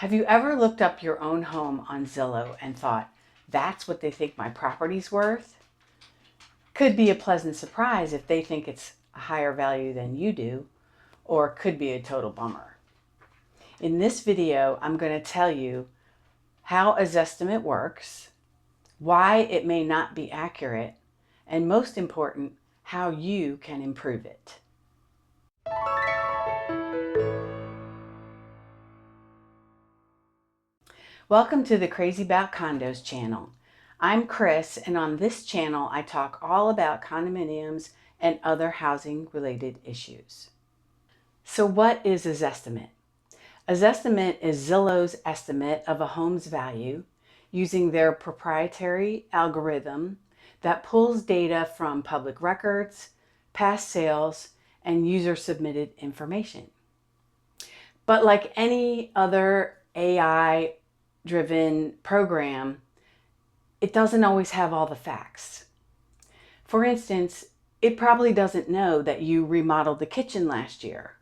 Have you ever looked up your own home on Zillow and thought, that's what they think my property's worth? Could be a pleasant surprise if they think it's a higher value than you do, or could be a total bummer. In this video, I'm going to tell you how a Zestimate works, why it may not be accurate, and most important, how you can improve it. Welcome to the Crazy About Condos channel. I'm Kris, and on this channel I talk all about condominiums and other housing related issues. So what is a Zestimate? A Zestimate is Zillow's estimate of a home's value using their proprietary algorithm that pulls data from public records, past sales, and user submitted information. But like any other AI driven program, it doesn't always have all the facts. For instance, it probably doesn't know that you remodeled the kitchen last year,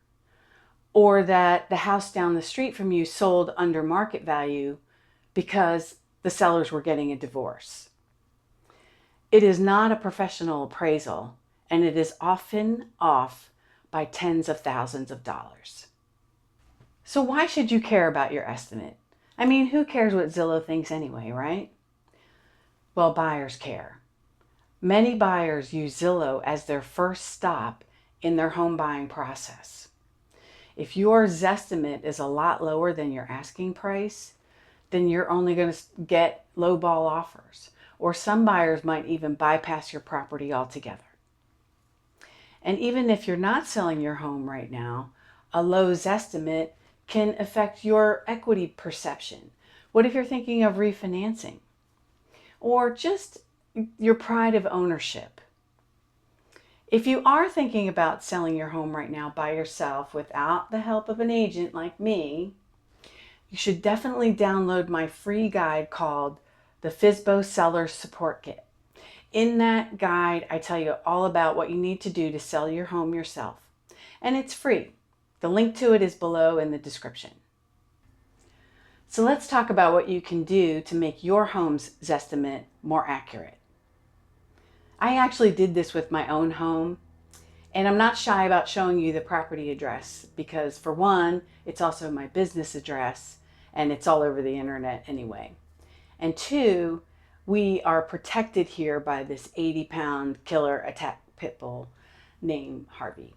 or that the house down the street from you sold under market value because the sellers were getting a divorce. It is not a professional appraisal, and it is often off by tens of thousands of dollars. So why should you care about your estimate? I mean, who cares what Zillow thinks anyway, right? Well, buyers care. Many buyers use Zillow as their first stop in their home buying process. If your Zestimate is a lot lower than your asking price, then you're only going to get lowball offers, or some buyers might even bypass your property altogether. And even if you're not selling your home right now, a low Zestimate can affect your equity perception. What if you're thinking of refinancing? Or just your pride of ownership? If you are thinking about selling your home right now by yourself without the help of an agent like me, you should definitely download my free guide called the FSBO Seller Support Kit. In that guide, I tell you all about what you need to do to sell your home yourself. And it's free. The link to it is below in the description. So let's talk about what you can do to make your home's Zestimate more accurate. I actually did this with my own home, and I'm not shy about showing you the property address because, for one, it's also my business address and it's all over the internet anyway. And two, we are protected here by this 80-pound killer attack pit bull named Harvey.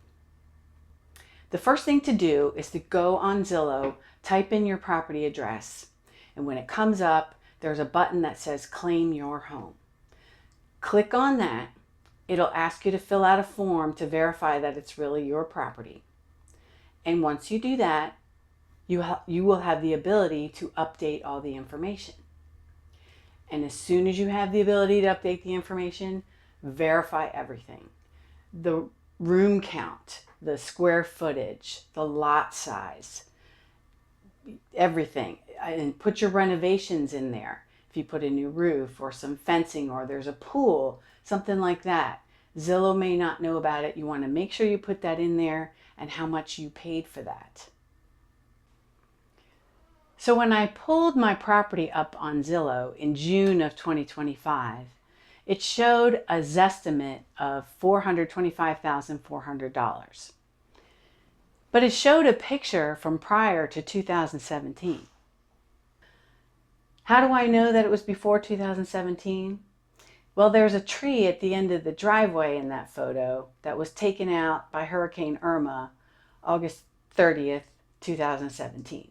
The first thing to do is to go on Zillow, type in your property address, and when it comes up, there's a button that says Claim Your Home. Click on that. It'll ask you to fill out a form to verify that it's really your property. And once you do that, you will have the ability to update all the information. And as soon as you have the ability to update the information, verify everything. The room count, the square footage, the lot size, everything. And put your renovations in there. If you put a new roof or some fencing or there's a pool, something like that. Zillow may not know about it. You want to make sure you put that in there and how much you paid for that. So when I pulled my property up on Zillow in June of 2025, it showed a Zestimate of $425,400. But it showed a picture from prior to 2017. How do I know that it was before 2017? Well, there's a tree at the end of the driveway in that photo that was taken out by Hurricane Irma August 30th, 2017.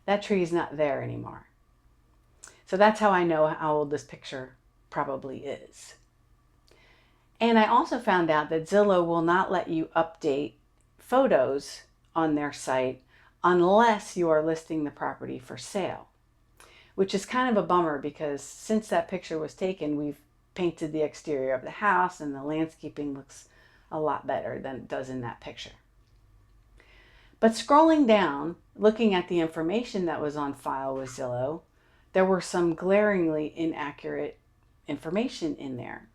That tree is not there anymore. So that's how I know how old this picture probably is. And I also found out that Zillow will not let you update photos on their site unless you are listing the property for sale, which is kind of a bummer because since that picture was taken, we've painted the exterior of the house and the landscaping looks a lot better than it does in that picture. But scrolling down, looking at the information that was on file with Zillow, there were some glaringly inaccurate information in there.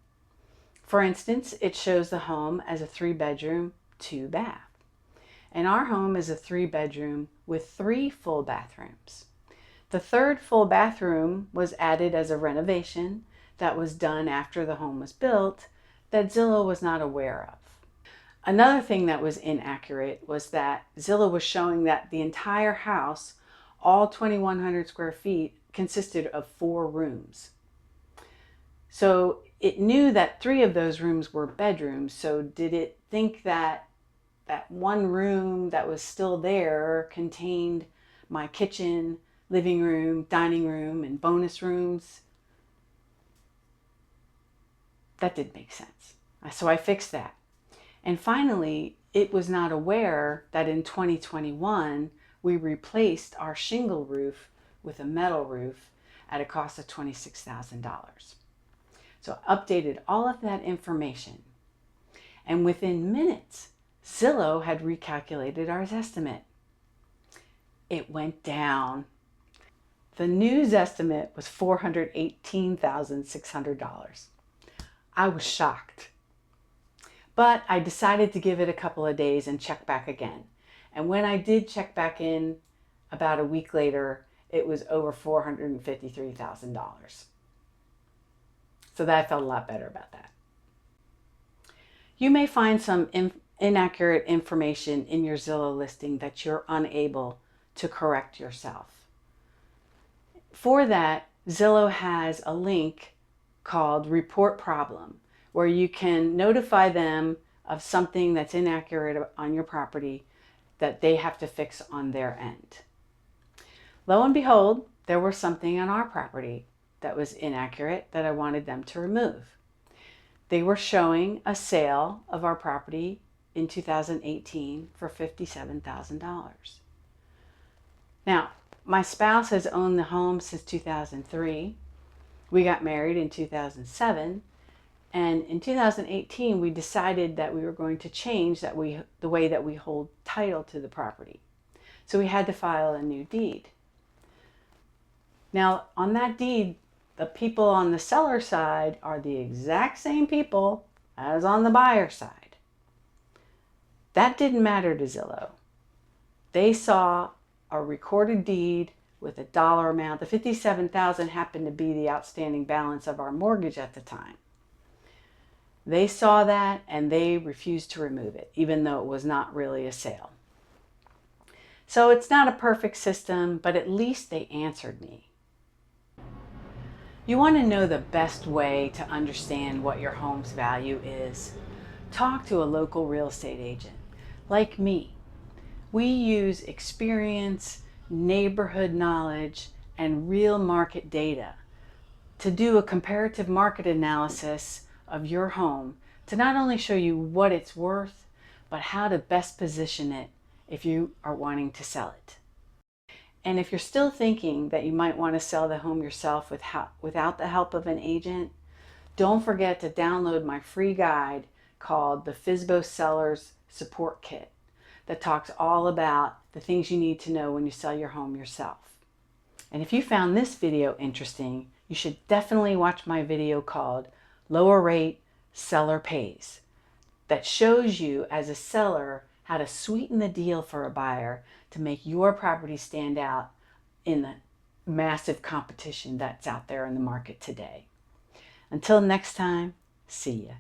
For instance, it shows the home as a 3-bedroom, 2-bath. And our home is a 3-bedroom with 3 full bathrooms. The third full bathroom was added as a renovation that was done after the home was built that Zillow was not aware of. Another thing that was inaccurate was that Zillow was showing that the entire house, all 2,100 square feet, consisted of 4 rooms. So it knew that 3 of those rooms were bedrooms. So did it think that that one room that was still there contained my kitchen, living room, dining room, and bonus rooms? That didn't make sense. So I fixed that. And finally, it was not aware that in 2021, we replaced our shingle roof with a metal roof at a cost of $26,000. So I updated all of that information. And within minutes, Zillow had recalculated our Zestimate. It went down. The new Zestimate was $418,600. I was shocked. But I decided to give it a couple of days and check back again. And when I did check back in about a week later, it was over $453,000. So that I felt a lot better about that. You may find some inaccurate information in your Zillow listing that you're unable to correct yourself. For that, Zillow has a link called Report Problem, where you can notify them of something that's inaccurate on your property that they have to fix on their end. Lo and behold, there was something on our property that was inaccurate that I wanted them to remove. They were showing a sale of our property in 2018 for $57,000. Now, my spouse has owned the home since 2003. We got married in 2007. And in 2018, we decided that we were going to change the way that we hold title to the property. So we had to file a new deed. Now, on that deed, the people on the seller side are the exact same people as on the buyer side. That didn't matter to Zillow. They saw a recorded deed with a dollar amount. The $57,000 happened to be the outstanding balance of our mortgage at the time. They saw that and they refused to remove it, even though it was not really a sale. So it's not a perfect system, but at least they answered me. You want to know the best way to understand what your home's value is? Talk to a local real estate agent. Like me, we use experience, neighborhood knowledge, and real market data to do a comparative market analysis of your home to not only show you what it's worth, but how to best position it if you are wanting to sell it. And if you're still thinking that you might want to sell the home yourself without the help of an agent, don't forget to download my free guide called the FSBO Sellers Support Kit that talks all about the things you need to know when you sell your home yourself. And if you found this video interesting, you should definitely watch my video called Lower Rate Seller Pays that shows you as a seller how to sweeten the deal for a buyer to make your property stand out in the massive competition that's out there in the market today. Until next time, see ya.